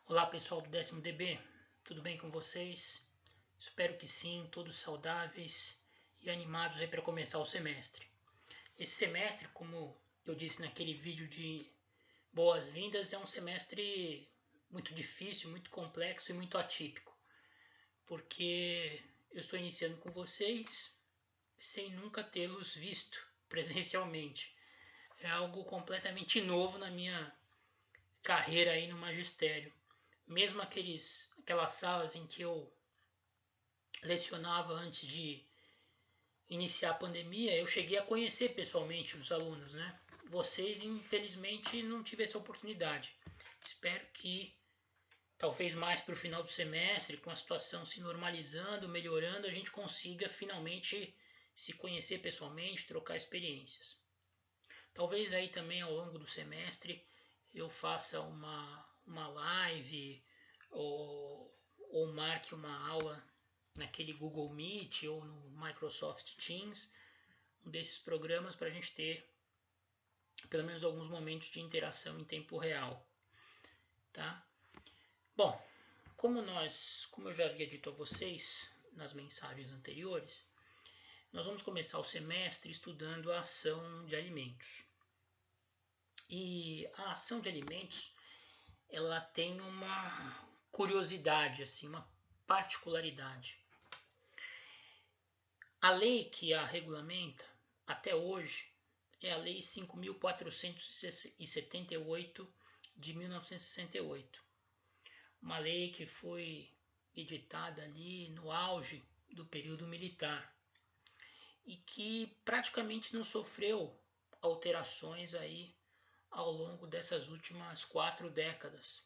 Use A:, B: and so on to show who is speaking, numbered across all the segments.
A: Olá pessoal do 10º DB, tudo bem com vocês? Espero que sim, todos saudáveis e animados aí para começar o semestre. Esse semestre, como eu disse naquele vídeo de boas-vindas, é um semestre muito difícil, muito complexo e muito atípico, porque eu estou iniciando com vocês sem nunca tê-los visto presencialmente. É algo completamente novo na minha carreira aí no magistério. Mesmo aquelas salas em que eu lecionava antes de iniciar a pandemia, eu cheguei a conhecer pessoalmente os alunos, né? Vocês, infelizmente, não tive essa oportunidade. Espero que, talvez mais para o final do semestre, com a situação se normalizando, melhorando, a gente consiga finalmente se conhecer pessoalmente, trocar experiências. Talvez aí também ao longo do semestre eu faça uma live ou marque uma aula naquele Google Meet ou no Microsoft Teams, um desses programas para a gente ter pelo menos alguns momentos de interação em tempo real, tá? Bom, como eu já havia dito a vocês nas mensagens anteriores, nós vamos começar o semestre estudando a ação de alimentos. E a ação de alimentos, ela tem uma curiosidade, assim, uma particularidade. A lei que a regulamenta, até hoje, é a Lei 5.478 de 1968. Uma lei que foi editada ali no auge do período militar e que praticamente não sofreu alterações aí ao longo dessas últimas 4 décadas.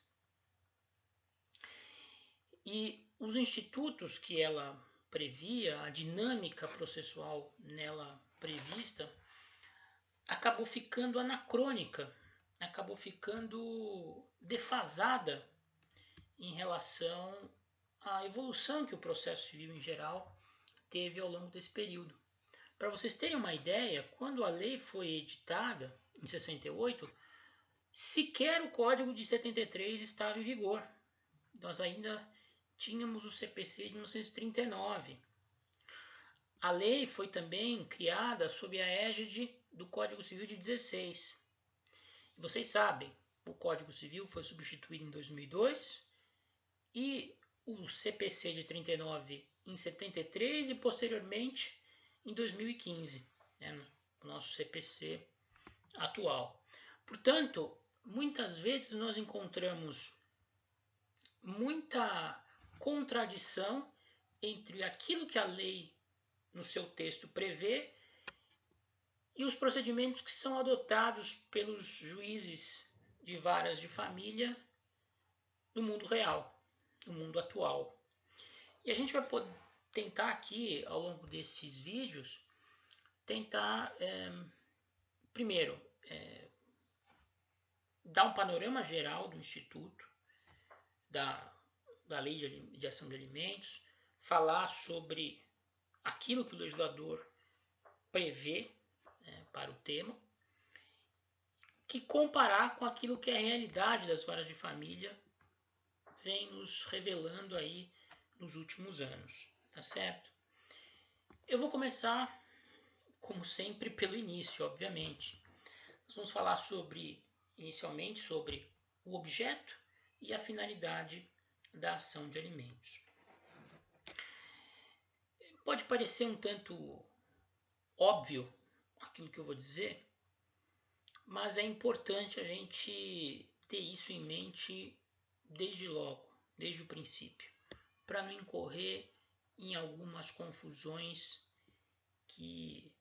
A: E os institutos que ela previa, a dinâmica processual nela prevista, acabou ficando anacrônica, acabou ficando defasada em relação à evolução que o processo civil em geral teve ao longo desse período. Para vocês terem uma ideia, quando a lei foi editada, em 68, sequer o Código de 73 estava em vigor. Nós ainda tínhamos o CPC de 1939. A lei foi também criada sob a égide do Código Civil de 16. E vocês sabem, o Código Civil foi substituído em 2002 e o CPC de 39 em 73 e posteriormente em 2015, né, no nosso CPC atual. Portanto, muitas vezes nós encontramos muita contradição entre aquilo que a lei no seu texto prevê e os procedimentos que são adotados pelos juízes de varas de família no mundo real, no mundo atual. E a gente vai tentar aqui, ao longo desses vídeos, primeiro, dar um panorama geral do Instituto, da Lei de Ação de Alimentos, falar sobre aquilo que o legislador prevê para o tema, que comparar com aquilo que a realidade das varas de família vem nos revelando aí nos últimos anos, tá certo? Eu vou começar, como sempre, pelo início, obviamente. Nós vamos falar inicialmente sobre o objeto e a finalidade da ação de alimentos. Pode parecer um tanto óbvio aquilo que eu vou dizer, mas é importante a gente ter isso em mente desde logo, desde o princípio, para não incorrer em algumas confusões que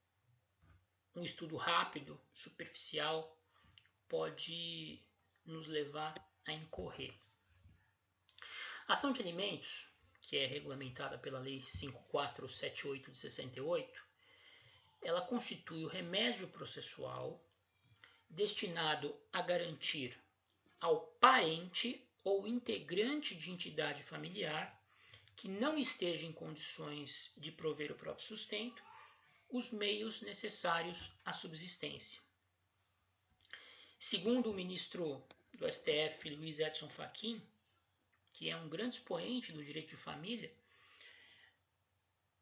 A: um estudo rápido, superficial, pode nos levar a incorrer. A ação de alimentos, que é regulamentada pela Lei 5478 de 68, ela constitui o remédio processual destinado a garantir ao parente ou integrante de entidade familiar que não esteja em condições de prover o próprio sustento os meios necessários à subsistência. Segundo o ministro do STF, Luiz Edson Fachin, que é um grande expoente do direito de família,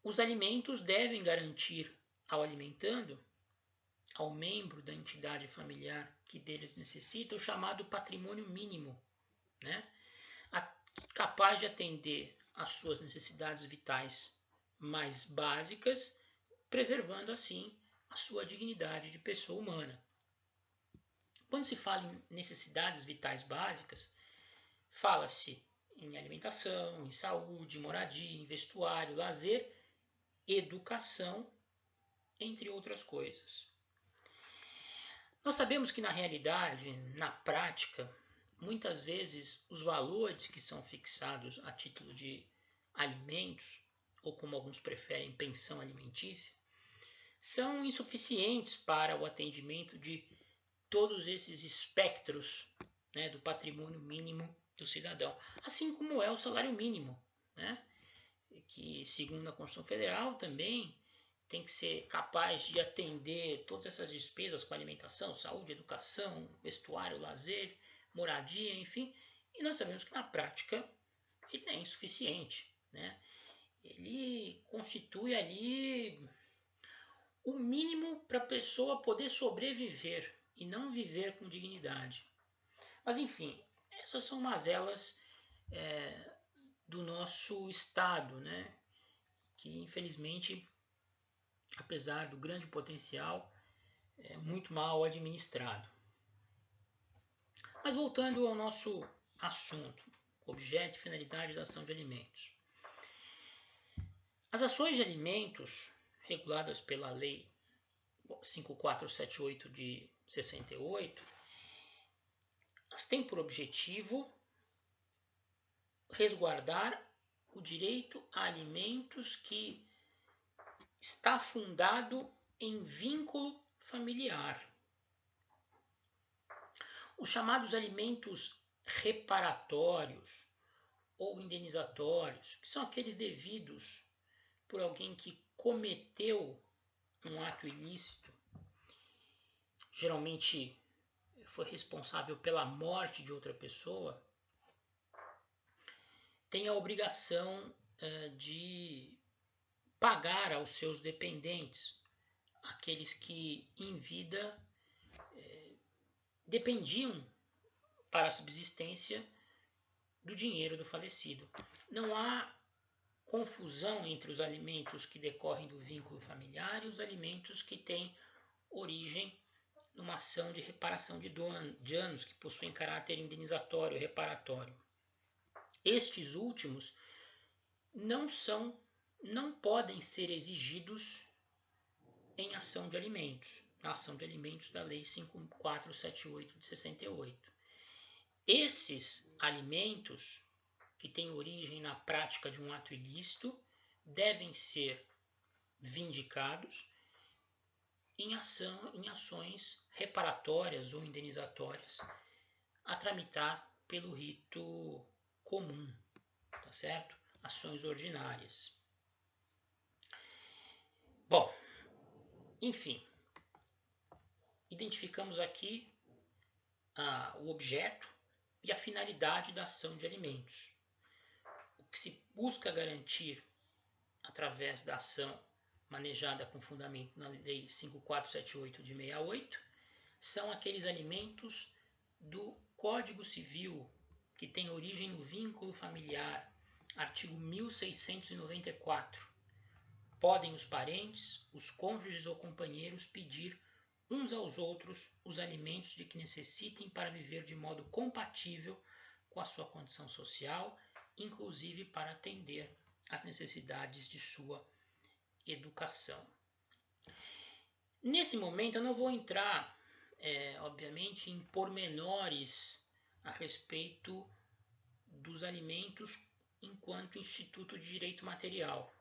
A: os alimentos devem garantir ao alimentando, ao membro da entidade familiar que deles necessita, o chamado patrimônio mínimo, né? Capaz de atender às suas necessidades vitais mais básicas, preservando assim a sua dignidade de pessoa humana. Quando se fala em necessidades vitais básicas, fala-se em alimentação, em saúde, moradia, em vestuário, lazer, educação, entre outras coisas. Nós sabemos que na realidade, na prática, muitas vezes os valores que são fixados a título de alimentos, ou como alguns preferem, pensão alimentícia, são insuficientes para o atendimento de todos esses espectros, né, do patrimônio mínimo do cidadão, assim como é o salário mínimo, né, que segundo a Constituição Federal também tem que ser capaz de atender todas essas despesas com alimentação, saúde, educação, vestuário, lazer, moradia, enfim, e nós sabemos que na prática ele é insuficiente, né? Ele constitui ali o mínimo para a pessoa poder sobreviver e não viver com dignidade. Mas enfim, essas são mazelas do nosso Estado, né? Que infelizmente, apesar do grande potencial, é muito mal administrado. Mas voltando ao nosso assunto, objeto e finalidade da ação de alimentos. As ações de alimentos, reguladas pela Lei 5478 de 68, elas têm por objetivo resguardar o direito a alimentos que está fundado em vínculo familiar. Os chamados alimentos reparatórios ou indenizatórios, que são aqueles devidos por alguém que cometeu um ato ilícito, geralmente foi responsável pela morte de outra pessoa, tem a obrigação de pagar aos seus dependentes, aqueles que em vida dependiam para a subsistência do dinheiro do falecido. Não há confusão entre os alimentos que decorrem do vínculo familiar e os alimentos que têm origem numa ação de reparação de danos que possuem caráter indenizatório, reparatório. Estes últimos não podem ser exigidos em ação de alimentos, na ação de alimentos da Lei 5478 de 68. Esses alimentos que têm origem na prática de um ato ilícito devem ser vindicados em ações reparatórias ou indenizatórias a tramitar pelo rito comum, tá certo? Ações ordinárias. Bom, enfim, identificamos aqui o objeto e a finalidade da ação de alimentos. O que se busca garantir através da ação manejada com fundamento na Lei 5478 de 68 são aqueles alimentos do Código Civil que têm origem no vínculo familiar, artigo 1694. Podem os parentes, os cônjuges ou companheiros pedir uns aos outros os alimentos de que necessitem para viver de modo compatível com a sua condição social, inclusive para atender às necessidades de sua educação. Nesse momento eu não vou entrar, obviamente, em pormenores a respeito dos alimentos enquanto instituto de direito material.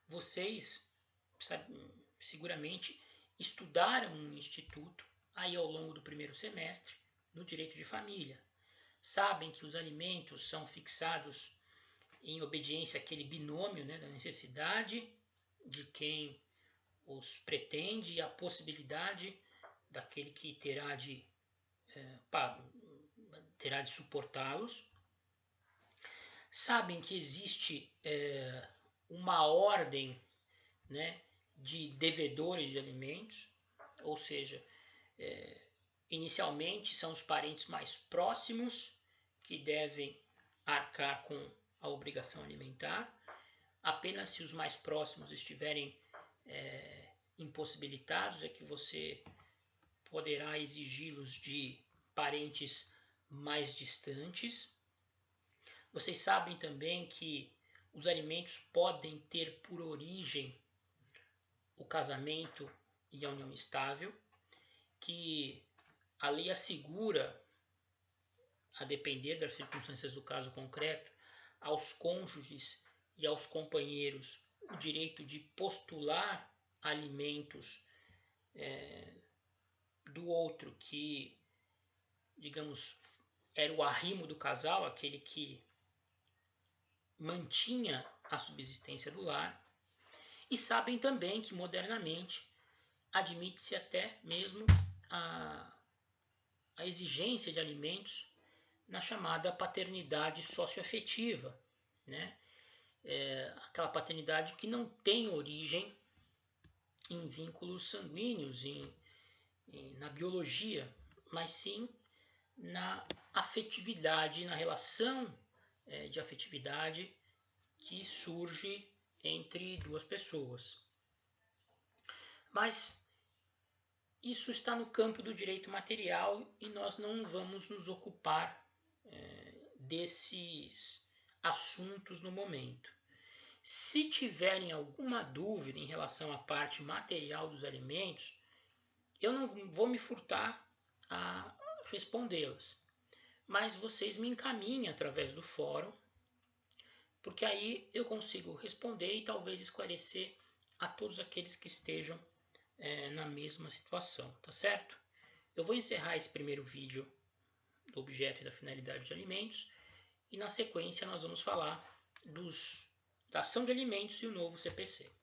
A: Vocês seguramente estudaram um instituto aí ao longo do primeiro semestre no direito de família. Sabem que os alimentos são fixados em obediência àquele binômio, né, da necessidade de quem os pretende e a possibilidade daquele que terá de suportá-los. sabem que existe uma ordem, né, de devedores de alimentos, ou seja, inicialmente são os parentes mais próximos que devem arcar com a obrigação alimentar. Apenas se os mais próximos estiverem impossibilitados é que você poderá exigi-los de parentes mais distantes. Vocês sabem também que os alimentos podem ter por origem o casamento e a união estável, que a lei assegura, a depender das circunstâncias do caso concreto, aos cônjuges e aos companheiros o direito de postular alimentos do outro que, digamos, era o arrimo do casal, aquele que mantinha a subsistência do lar. E sabem também que modernamente admite-se até mesmo a exigência de alimentos na chamada paternidade socioafetiva, né? Aquela paternidade que não tem origem em vínculos sanguíneos, na biologia, mas sim na afetividade, na relação de afetividade que surge entre duas pessoas. Mas isso está no campo do direito material e nós não vamos nos ocupar desses assuntos no momento. Se tiverem alguma dúvida em relação à parte material dos alimentos, eu não vou me furtar a respondê-las, mas vocês me encaminhem através do fórum, porque aí eu consigo responder e talvez esclarecer a todos aqueles que estejam na mesma situação, tá certo? Eu vou encerrar esse primeiro vídeo do objeto e da finalidade de alimentos e na sequência nós vamos falar da ação de alimentos e o novo CPC.